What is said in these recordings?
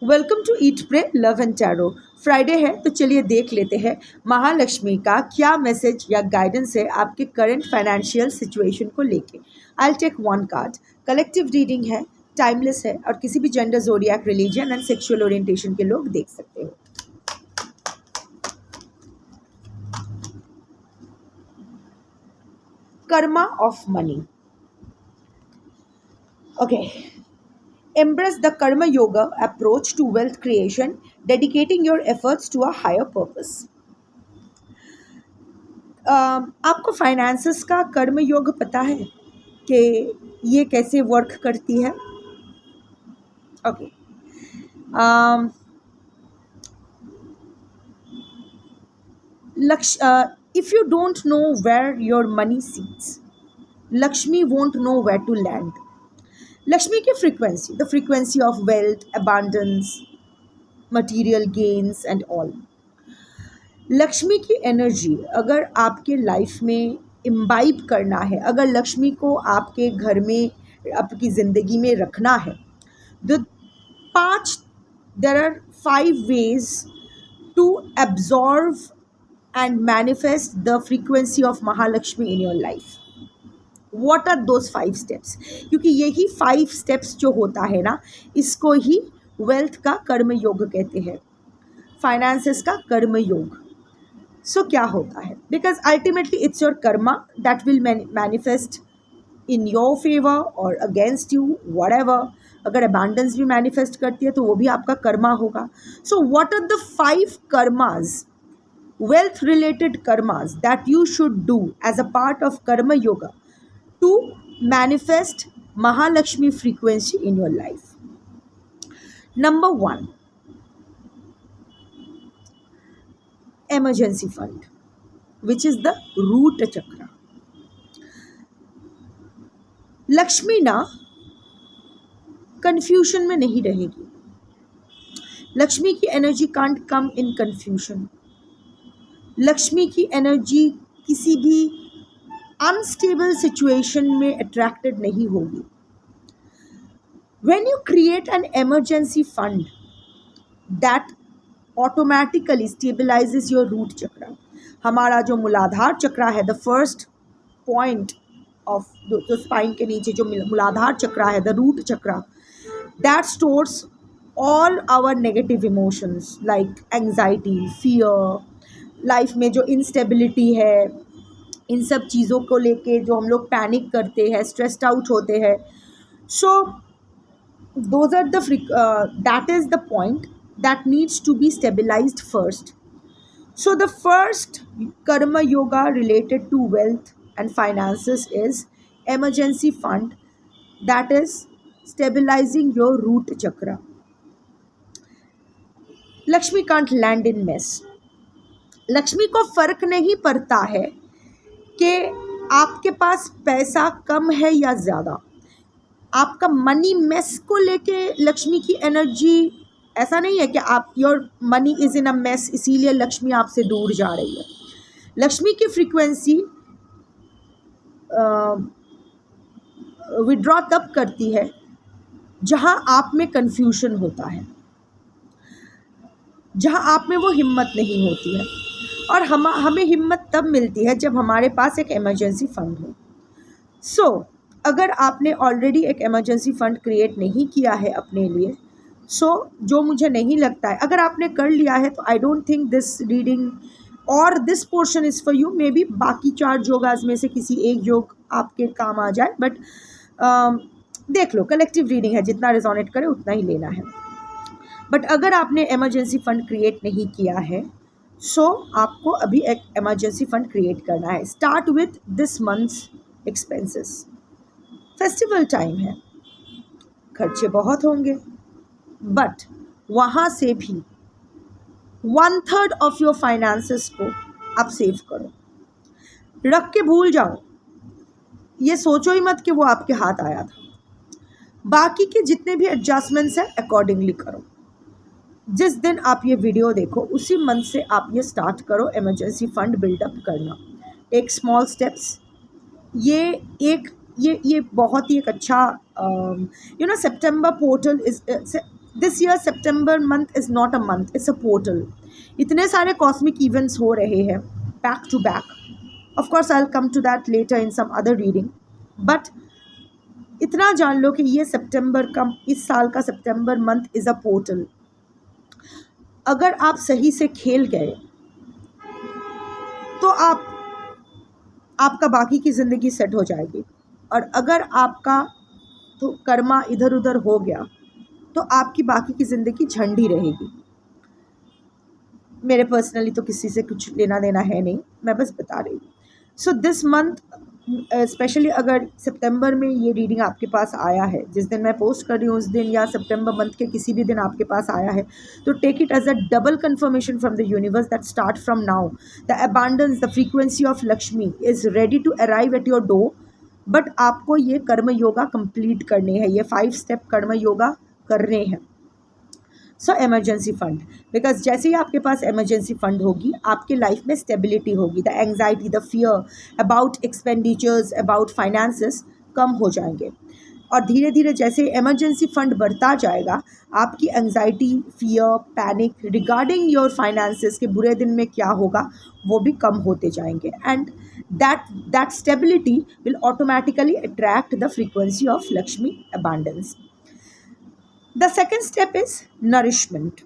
Welcome to eat pray love and tarot. Friday है तो चलिए देख लेते हैं महालक्ष्मी का क्या मैसेज या गाइडेंस है आपके करंट फाइनेंशियल सिचुएशन को लेके। I take one card. Collective reading है, टाइमलेस है और किसी भी gender, zodiac, religion and sexual orientation के लोग देख सकते हो। Karma of money. Okay, embrace the karma yoga approach to wealth creation, dedicating your efforts to a higher purpose. आपको फाइनेंसेस का कर्म योग पता है कि ये कैसे वर्क करती है? Okay, if you don't know where your money sits, Lakshmi won't know where to land. Lakshmi की frequency, the frequency of wealth, abundance, material gains and all. Lakshmi की एनर्जी अगर आपके लाइफ में इम्बाइब करना है, अगर लक्ष्मी को आपके घर में, आपकी ज़िंदगी में रखना है, there are 5 ways to absorb and manifest the frequency of Mahalakshmi in your life. What are those 5 steps? क्योंकि यही 5 steps जो होता है ना, इसको ही वेल्थ का कर्म योग कहते हैं, फाइनेंसेस का कर्म योग। सो क्या होता है? Because ultimately it's your karma that will manifest in your favour और अगेंस्ट यू, व्हाटएवर। अगर अबंडेंस भी मैनिफेस्ट करती है तो वो भी आपका कर्मा होगा। So what are the 5 karmas, wealth related karmas that you should do as a part of karma yoga to manifest Mahalakshmi frequency in your life? Number 1, emergency fund, which is the root chakra. Lakshmi ना confusion में नहीं रहेगी। लक्ष्मी की energy can't come in confusion. Lakshmi की energy किसी भी unstable situation में attracted नहीं होगी। When you create an emergency fund that automatically stabilises your root chakra. हमारा जो मूलाधार चक्रा है, द फर्स्ट पॉइंट ऑफ जो स्पाइन के नीचे जो मूलाधार चक्रा है, the root chakra, that stores all our negative emotions like anxiety, fear, life में जो इंस्टेबिलिटी है, इन सब चीज़ों को लेके जो हम लोग पैनिक करते हैं, स्ट्रेस्ड आउट होते हैं। So those are that is the point that needs to be stabilized first. So the first karma yoga related to wealth and finances is emergency fund, that is stabilizing your root chakra. Lakshmi can't land in mess. Lakshmi को फर्क नहीं पड़ता है कि आपके पास पैसा कम है या ज़्यादा। आपका मनी मेस को लेके लक्ष्मी की एनर्जी ऐसा नहीं है कि आप your money is in a mess इसीलिए लक्ष्मी आपसे दूर जा रही है। लक्ष्मी की फ्रीक्वेंसी विड्रॉ तब करती है जहाँ आप में कन्फ्यूजन होता है, जहाँ आप में वो हिम्मत नहीं होती है। और हमें हिम्मत तब मिलती है जब हमारे पास एक इमरजेंसी फ़ंड हो। सो अगर आपने ऑलरेडी एक इमरजेंसी फ़ंड क्रिएट नहीं किया है अपने लिए, जो मुझे नहीं लगता है, अगर आपने कर लिया है तो I don't think this reading और this portion is for you. Maybe बाकी 4 योगाज में से किसी एक योग आपके काम आ जाए, बट देख लो, कलेक्टिव रीडिंग है, जितना रिजोनेट करे उतना ही लेना है। बट अगर आपने इमरजेंसी फ़ंड क्रिएट नहीं किया है, आपको अभी एक इमरजेंसी फ़ंड क्रिएट करना है। Start with this months expenses. Festival time है, खर्चे बहुत होंगे, बट वहाँ से भी 1/3 ऑफ योर फाइनेंसेस को आप सेव करो। रख के भूल जाओ, ये सोचो ही मत कि वो आपके हाथ आया था। बाकी के जितने भी एडजस्टमेंट्स हैं अकॉर्डिंगली करो। जिस दिन आप ये वीडियो देखो उसी मंथ से आप ये स्टार्ट करो इमरजेंसी फंड बिल्डअप करना। एक स्मॉल स्टेप्स, ये बहुत ही एक अच्छा September portal is this year September month is not a month, it's a portal. इतने सारे कॉस्मिक इवेंट्स हो रहे हैं back to back. Of course I will come to that later in some other reading. But इतना जान लो कि ये सितंबर का, इस साल का सितंबर मंथ इज़ अ पोर्टल. अगर आप सही से खेल गए तो आपका बाकी की ज़िंदगी सेट हो जाएगी. और अगर आपका तो कर्मा इधर उधर हो गया तो आपकी बाकी की ज़िंदगी झंडी रहेगी. मेरे पर्सनली तो किसी से कुछ लेना देना है नहीं, मैं बस बता रही हूँ. सो दिस मंथ स्पेशली अगर सितंबर में ये रीडिंग आपके पास आया है, जिस दिन मैं पोस्ट कर रही हूँ उस दिन या सितंबर मंथ के किसी भी दिन आपके पास आया है, तो take it as a double confirmation from the universe that start from now the abundance, the frequency of Lakshmi is ready to arrive at your door. But आपको ये कर्म योगा कंप्लीट करने हैं, ये 5 स्टेप कर्म योगा करने हैं. सो इमरजेंसी फंड, बिकॉज जैसे ही आपके पास इमरजेंसी फंड होगी आपके लाइफ में स्टेबिलिटी होगी. The anxiety, the fear about expenditures, about finances कम हो जाएंगे. और धीरे धीरे जैसे इमरजेंसी फंड बढ़ता जाएगा आपकी anxiety, fear, panic regarding your finances के बुरे दिन में क्या होगा वो भी कम होते जाएंगे. And that stability will automatically attract the frequency of Lakshmi abundance. The second step is nourishment.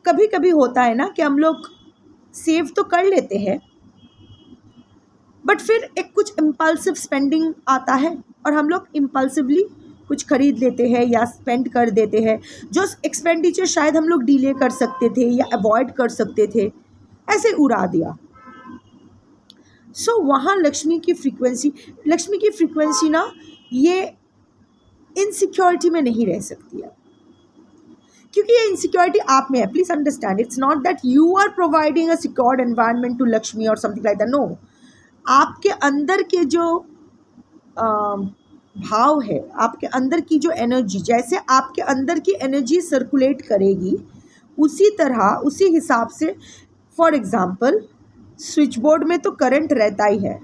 कभी कभी होता है ना कि हम लोग सेव तो कर लेते हैं बट फिर एक कुछ इम्पल्सिव स्पेंडिंग आता है और हम लोग इम्पल्सिवली कुछ खरीद लेते हैं या स्पेंड कर देते हैं जो एक्सपेंडिचर शायद हम लोग डिले कर सकते थे या अवॉइड कर सकते थे, ऐसे उड़ा दिया. सो वहाँ लक्ष्मी की फ्रीक्वेंसी ना ये इनसिक्योरिटी में नहीं रह सकती है, क्योंकि ये इनसिक्योरिटी आप में है. Please understand, it's not that you are providing a secured environment to Lakshmi और समथिंग लाइक दैट. नो, आपके अंदर के जो भाव है, आपके अंदर की जो एनर्जी, जैसे आपके अंदर की एनर्जी सर्कुलेट करेगी उसी तरह, उसी हिसाब से. फॉर एग्जाम्पल स्विच बोर्ड में तो करंट रहता ही है,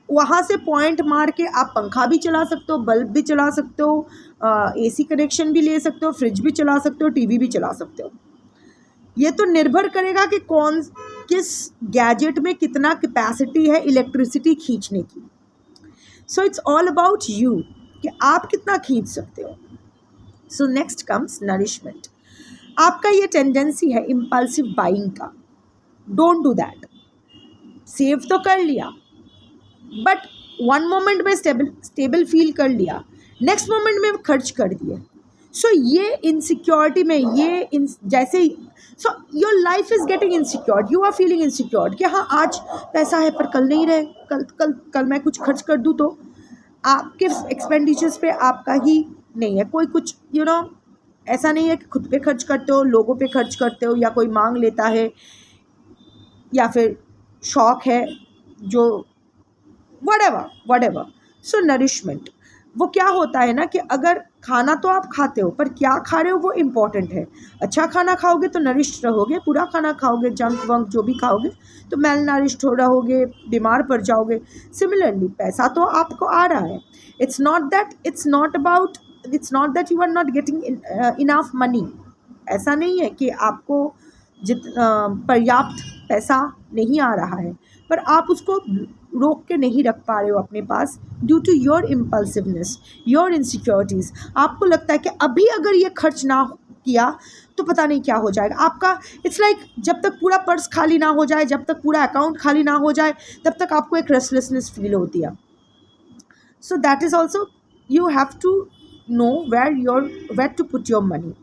वहाँ से पॉइंट मार के आप पंखा भी चला सकते हो, बल्ब भी चला सकते हो, एसी कनेक्शन भी ले सकते हो, फ्रिज भी चला सकते हो, टीवी भी चला सकते हो. ये तो निर्भर करेगा कि किस गैजेट में कितना कैपेसिटी है इलेक्ट्रिसिटी खींचने की. So it's all about you कि आप कितना खींच सकते हो. So next comes nourishment. आपका ये टेंडेंसी है इम्पल्सिव बाइंग का. Don't do that. सेव तो कर लिया बट वन मोमेंट में स्टेबल फील कर लिया, नेक्स्ट मोमेंट में खर्च कर दिए. सो ये इनसिक्योरिटी में जैसे so your life is getting insecure, you are feeling insecure कि हाँ आज पैसा है पर कल नहीं रहे, कल मैं कुछ खर्च कर दूँ तो आपके एक्सपेंडिचर्स पे आपका ही नहीं है. कोई कुछ ऐसा नहीं है कि खुद पे खर्च करते हो, लोगों पे खर्च करते हो, या कोई मांग लेता है या फिर शौक है जो whatever. सो नरिशमेंट वो क्या होता है ना कि अगर खाना तो आप खाते हो पर क्या खा रहे हो वो इम्पॉर्टेंट है. अच्छा खाना खाओगे तो नरिश्ड रहोगे, पूरा खाना खाओगे, जंक वंक जो भी खाओगे तो मेल नरिश्ड हो रहोगे, बीमार पड़ जाओगे. सिमिलरली पैसा तो आपको आ रहा है, it's not that you are not getting enough money. ऐसा नहीं है कि आपको पर्याप्त पैसा नहीं आ रहा है पर आप उसको रोक के नहीं रख पा रहे हो अपने पास due to your impulsiveness, your insecurities. आपको लगता है कि अभी अगर ये खर्च ना किया तो पता नहीं क्या हो जाएगा आपका. इट्स लाइक जब तक पूरा पर्स खाली ना हो जाए, जब तक पूरा अकाउंट खाली ना हो जाए, तब तक आपको एक रेस्टलेसनेस फील होती है. So that is also you have to know where to put your money,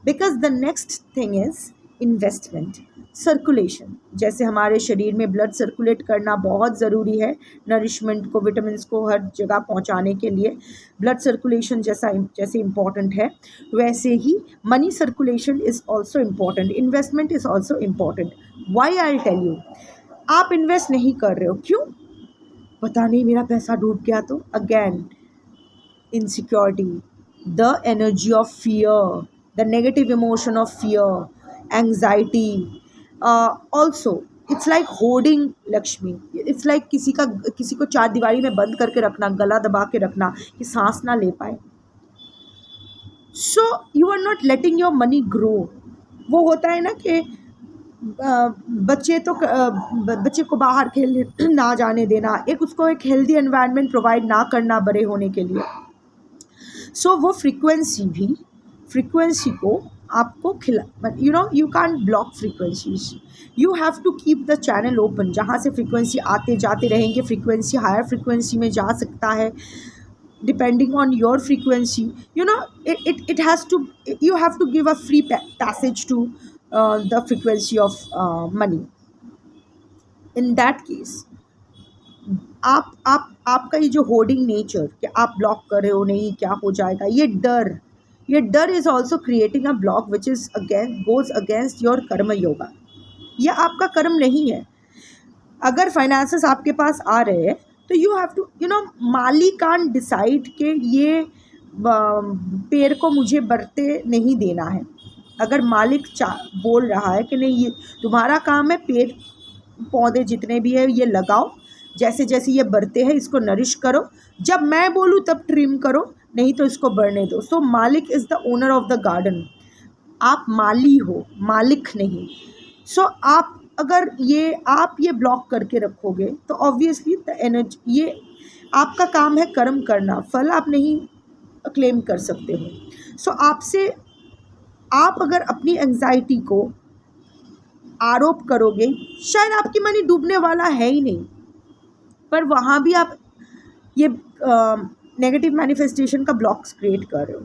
because the next thing is investment, circulation. जैसे हमारे शरीर में ब्लड सर्कुलेट करना बहुत ज़रूरी है नरिशमेंट को, विटामिन्स को हर जगह पहुंचाने के लिए ब्लड सर्कुलेशन जैसे इम्पॉर्टेंट है, वैसे ही money circulation is also important, investment is also important. Why I tell you, आप इन्वेस्ट नहीं कर रहे हो, क्यों? पता नहीं मेरा पैसा डूब गया तो. Again insecurity, the energy of fear, the negative emotion of fear, anxiety. Also it's like hoarding Lakshmi. It's like किसी को चार दीवारी में बंद करके रखना, गला दबा के रखना कि सांस ना ले पाए. So you are not letting your money grow. वो होता है ना कि बच्चे को बाहर खेलने ना जाने देना, एक उसको एक हेल्दी एनवायरनमेंट प्रोवाइड ना करना बड़े होने के लिए। सो वो फ्रीक्वेंसी को आपको खिला, you can block frequencies, you have to keep the channel open, जहाँ से फ्रीक्वेंसी आते जाते रहेंगे। फ्रीक्वेंसी हायर फ्रीक्वेंसी में जा सकता है depending on your frequency, it has to, you have to give a free passage to the frequency of money. In that case, आपका ये जो होर्डिंग नेचर कि आप ब्लॉक कर रहे हो, नहीं क्या हो जाएगा, ये डर is also creating a block which is goes against your कर्म योगा। ये आपका कर्म नहीं है। अगर फाइनेंसेस आपके पास आ रहे हैं तो यू हैव टू, माली कान डिसाइड कि ये पेड़ को मुझे बढ़ते नहीं देना है। अगर मालिक बोल रहा है कि नहीं, ये तुम्हारा काम है, पेड़ पौधे जितने भी है ये लगाओ, जैसे जैसे ये बढ़ते हैं इसको नरिश करो, जब मैं बोलूँ तब ट्रिम करो, नहीं तो इसको बढ़ने दो। सो मालिक is the owner of the garden, आप माली हो, मालिक नहीं। सो अगर आप ये ब्लॉक करके रखोगे तो ऑब्वियसली द एनर्जी, ये आपका काम है कर्म करना, फल आप नहीं क्लेम कर सकते हो। सो आप अगर अपनी एंजाइटी को आरोप करोगे, शायद आपकी मनी डूबने वाला है ही नहीं, पर वहाँ भी आप ये नेगेटिव मैनिफेस्टेशन का ब्लॉक्स क्रिएट कर रहे हो।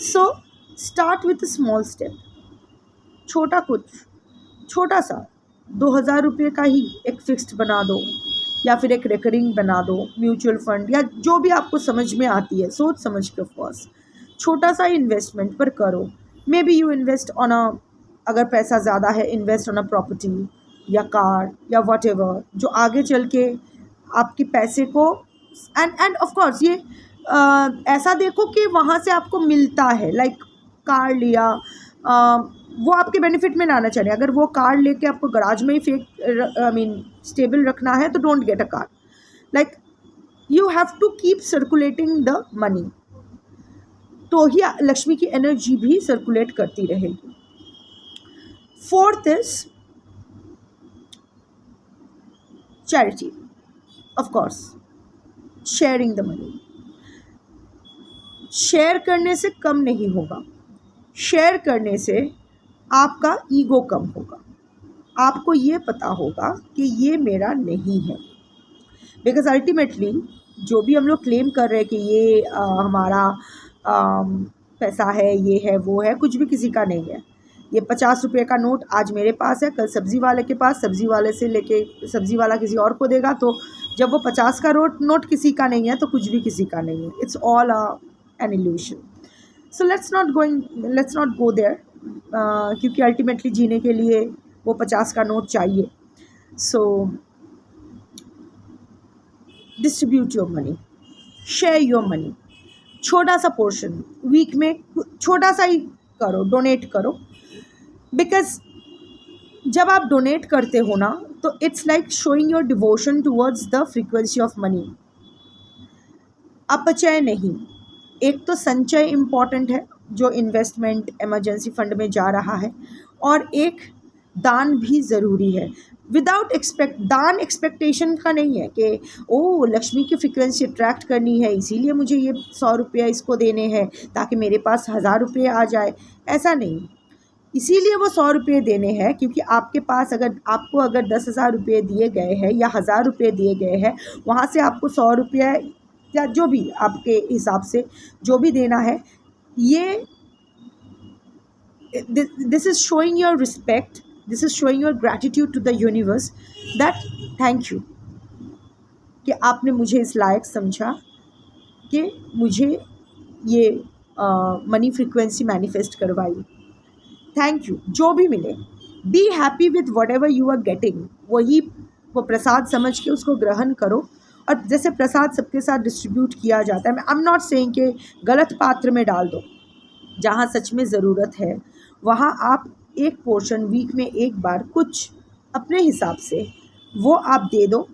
So start with small step, छोटा सा 2000 रुपये का ही एक फिक्स्ड बना दो, या फिर एक रिकरिंग बना दो, म्यूचुअल फंड या जो भी आपको समझ में आती है, सोच समझ के ऑफकोर्स छोटा सा इन्वेस्टमेंट पर करो। May be you invest on अगर पैसा ज़्यादा है, इन्वेस्ट ऑन अ प्रॉपर्टी या कार या वट एवर, जो आगे चल के आपके पैसे को एंड ऑफ कोर्स ये ऐसा देखो कि वहाँ से आपको मिलता है। लाइक कार लिया, वो आपके बेनिफिट में लाना चाहिए। अगर वो कार लेके आपको गराज में ही स्टेबल रखना है तो don't get a car. Like you have to keep circulating the money, तो ही लक्ष्मी की एनर्जी भी सर्कुलेट करती रहेगी। Fourth is charity, of course sharing the money. Share करने से कम नहीं होगा, शेयर करने से आपका ईगो कम होगा। आपको ये पता होगा कि ये मेरा नहीं है, बिकॉज अल्टीमेटली जो भी हम लोग क्लेम कर रहे हैं कि ये हमारा पैसा है, ये है, वो है, कुछ भी किसी का नहीं है। ये 50 रुपये का नोट आज मेरे पास है, कल सब्ज़ी वाले के पास, सब्ज़ी वाले से लेके सब्ज़ी वाला किसी और को देगा, तो जब वो 50 का नोट किसी का नहीं है तो कुछ भी किसी का नहीं है। It's all an illusion. So let's not go there, क्योंकि अल्टीमेटली जीने के लिए वो 50 का नोट चाहिए। So distribute your money, share your money, छोटा सा पोर्शन वीक में छोटा सा ही करो, डोनेट करो। बिकॉज जब आप डोनेट करते हो ना, तो it's like showing your devotion towards the frequency of money. अपचय नहीं, एक तो संचय इम्पॉर्टेंट है जो इन्वेस्टमेंट इमरजेंसी फंड में जा रहा है, और एक दान भी ज़रूरी है। विदाउट दान एक्सपेक्टेशन का नहीं है कि ओ लक्ष्मी की फ्रीक्वेंसी अट्रैक्ट करनी है इसीलिए मुझे ये 100 रुपया इसको देने हैं ताकि मेरे पास 1000 रुपये आ जाए, ऐसा नहीं। इसीलिए वो 100 रुपये देने हैं क्योंकि आपके पास आपको अगर 10,000 रुपये दिए गए हैं या 1000 रुपये दिए गए हैं, वहाँ से आपको 100 रुपये या जो भी आपके हिसाब से जो भी देना है, ये this is showing your respect, this is showing your gratitude to the universe that thank you कि आपने मुझे इस लायक समझा कि मुझे ये मनी फ्रीक्वेंसी मैनिफेस्ट करवाई। Thank you. जो भी मिले, be happy with whatever you are getting, वो प्रसाद समझ के उसको ग्रहण करो। और जैसे प्रसाद सबके साथ डिस्ट्रीब्यूट किया जाता है, मैं आई एम नॉट सेइंग कि गलत पात्र में डाल दो, जहाँ सच में ज़रूरत है वहाँ आप एक पोर्शन वीक में एक बार कुछ अपने हिसाब से वो आप दे दो।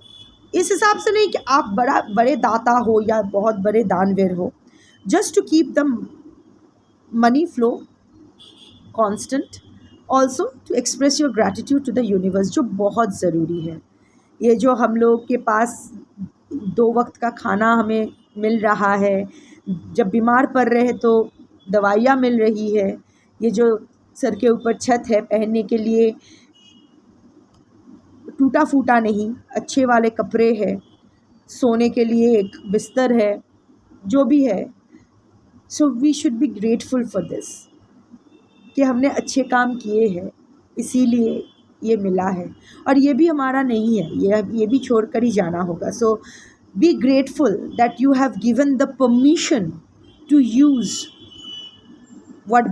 इस हिसाब से नहीं कि आप बड़े दाता हो या बहुत बड़े दानवीर हो, just to keep the money flow constant, also to express your gratitude to the universe, जो बहुत ज़रूरी है। ये जो हम लोग के पास 2 वक्त का खाना हमें मिल रहा है, जब बीमार पड़ रहे हैं तो दवाइयाँ मिल रही है, ये जो सर के ऊपर छत है, पहनने के लिए टूटा फूटा नहीं अच्छे वाले कपड़े हैं, सोने के लिए एक बिस्तर है, जो भी है, so we should be grateful for this कि हमने अच्छे काम किए हैं, इसीलिए ये मिला है। और ये भी हमारा नहीं है, ये भी छोड़ कर ही जाना होगा। So be grateful that you have given the permission to use what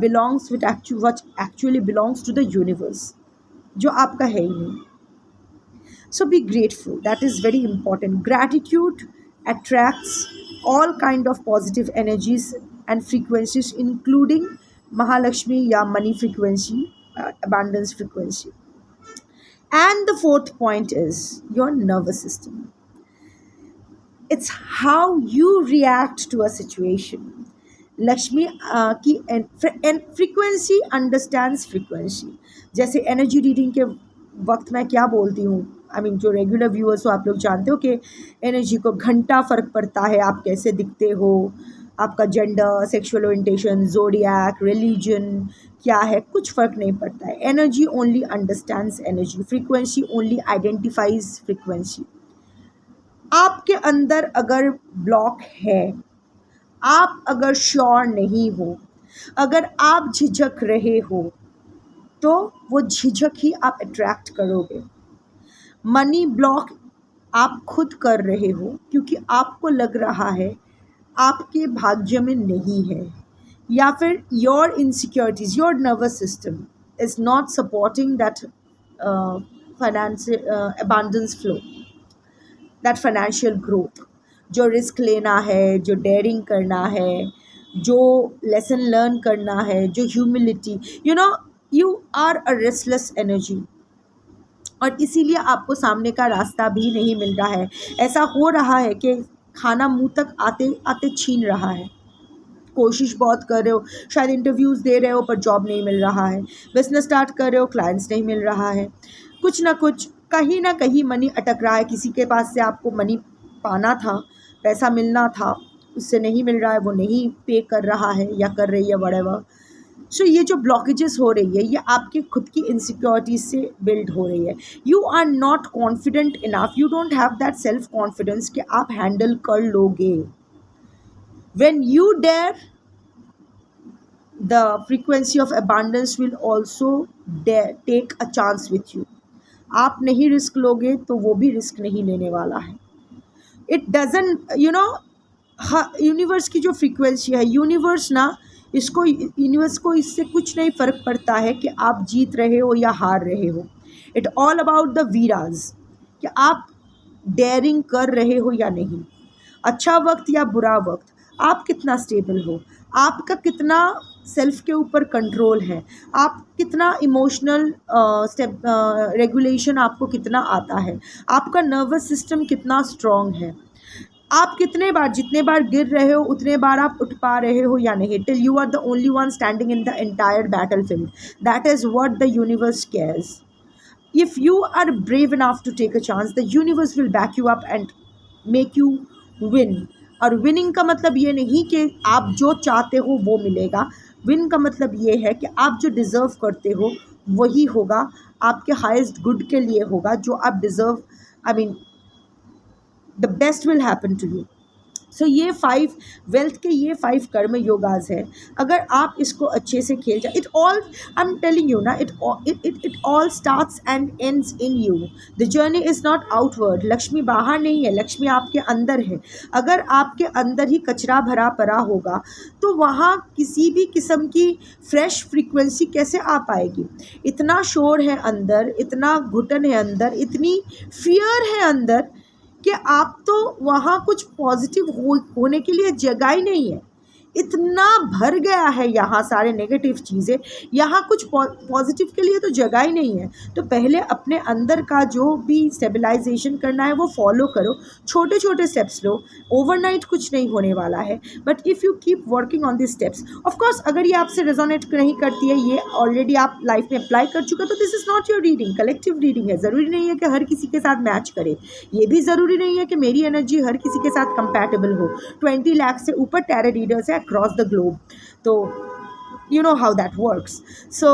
actually belongs to the universe, जो आपका है ही नहीं। So be grateful, that is very important. Gratitude attracts all kind of positive energies and frequencies, including Mahalakshmi या money frequency, abundance frequency. And the fourth point is your nervous system. It's how you react to a situation. Lakshmi की frequency understands frequency. जैसे energy reading के वक्त मैं क्या बोलती हूँ, जो रेगुलर व्यूअर्स हो आप लोग जानते हो कि एनर्जी को घंटा फ़र्क पड़ता है, आप कैसे दिखते हो, आपका gender, sexual orientation, zodiac, religion क्या है, कुछ फ़र्क नहीं पड़ता है। Energy only understands energy, frequency only identifies frequency. आपके अंदर अगर ब्लॉक है, आप अगर श्योर नहीं हो, अगर आप झिझक रहे हो, तो वो झिझक ही आप अट्रैक्ट करोगे। मनी ब्लॉक आप खुद कर रहे हो क्योंकि आपको लग रहा है आपके भाग्य में नहीं है, या फिर your insecurities, your nervous system is not supporting that financial abundance flow, that financial growth. जो रिस्क लेना है, जो डेयरिंग करना है, जो लेसन लर्न करना है, जो humility, you are a restless energy, और इसीलिए आपको सामने का रास्ता भी नहीं मिल रहा है। ऐसा हो रहा है कि खाना मुंह तक आते आते छीन रहा है। कोशिश बहुत कर रहे हो, शायद इंटरव्यूज़ दे रहे हो पर जॉब नहीं मिल रहा है, बिजनेस स्टार्ट कर रहे हो, क्लाइंट्स नहीं मिल रहा है, कुछ ना कुछ कहीं ना कहीं मनी अटक रहा है। किसी के पास से आपको मनी पाना था, पैसा मिलना था, उससे नहीं मिल रहा है, वो नहीं पे कर रहा है या कर रही है, व्हाटएवर। सो ये जो ब्लॉकेजेस हो रही है, ये आपके खुद की इनसिक्योरिटीज से बिल्ड हो रही है। You are not confident enough, you don't have that self confidence कि आप हैंडल कर लोगे। When you dare, the frequency of abundance will also take a chance with you. आप नहीं रिस्क लोगे तो वो भी रिस्क नहीं लेने वाला है। इट डजंट, यूनिवर्स की जो फ्रीक्वेंसी है, यूनिवर्स को इससे कुछ नहीं फ़र्क पड़ता है कि आप जीत रहे हो या हार रहे हो। It all about the Viraj, कि आप डेयरिंग कर रहे हो या नहीं, अच्छा वक्त या बुरा वक्त, आप कितना स्टेबल हो, आपका कितना सेल्फ के ऊपर कंट्रोल है, आप कितना इमोशनल रेगुलेशन आपको कितना आता है, आपका नर्वस सिस्टम कितना स्ट्रॉन्ग है, आप कितने बार, जितने बार गिर रहे हो उतने बार आप उठ पा रहे हो या नहीं, till you are the only one standing in the entire battle field. That is what the universe cares. If you are brave enough to take a chance, the universe will back you up and make you win. और winning का मतलब ये नहीं कि आप जो चाहते हो वो मिलेगा। विन का मतलब ये है कि आप जो डिज़र्व करते हो वही होगा, आपके हाईएस्ट गुड के लिए होगा, जो आप deserve, the best will happen to you. So ये 5 वेल्थ के ये 5 कर्म योगाज है। अगर आप इसको अच्छे से खेल जाए, it all, I am telling you ना, it all starts and ends in you. The journey is not outward. Lakshmi बाहर नहीं है, लक्ष्मी आपके अंदर है। अगर आपके अंदर ही कचरा भरा पड़ा होगा तो वहाँ किसी भी किस्म की फ्रेश फ्रीक्वेंसी कैसे आ पाएगी। इतना शोर है अंदर, इतना घुटन है अंदर, इतनी फियर है अंदर कि आप तो वहाँ कुछ पॉजिटिव होने के लिए जगह ही नहीं है। इतना भर गया है यहाँ सारे नेगेटिव चीज़ें, यहाँ कुछ पॉजिटिव के लिए तो जगह ही नहीं है। तो पहले अपने अंदर का जो भी स्टेबलाइजेशन करना है वो फॉलो करो, छोटे छोटे स्टेप्स लो, ओवरनाइट कुछ नहीं होने वाला है। But if you keep working on this steps, of course अगर ये आपसे रेजोनेट नहीं करती है, ये ऑलरेडी आप लाइफ में अप्लाई कर चुका, तो this is not your reading, collective reading है। ज़रूरी नहीं है कि हर किसी के साथ मैच करे, ये भी ज़रूरी नहीं है कि मेरी एनर्जी हर किसी के साथ कंपैटिबल हो। 20 लाख से ऊपर टैरो रीडर्स है अक्रॉस द ग्लोब, तो you know how that works. So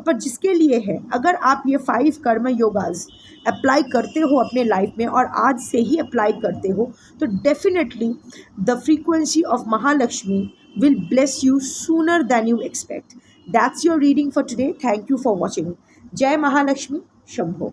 पर जिसके लिए है, अगर आप ये 5 कर्म योगाज अप्लाई करते हो अपने लाइफ में और आज से ही अप्लाई करते हो, तो definitely the frequency of Mahalakshmi will bless you sooner than you expect. That's your reading for today. Thank you for watching. Jai Mahalakshmi, Shambho.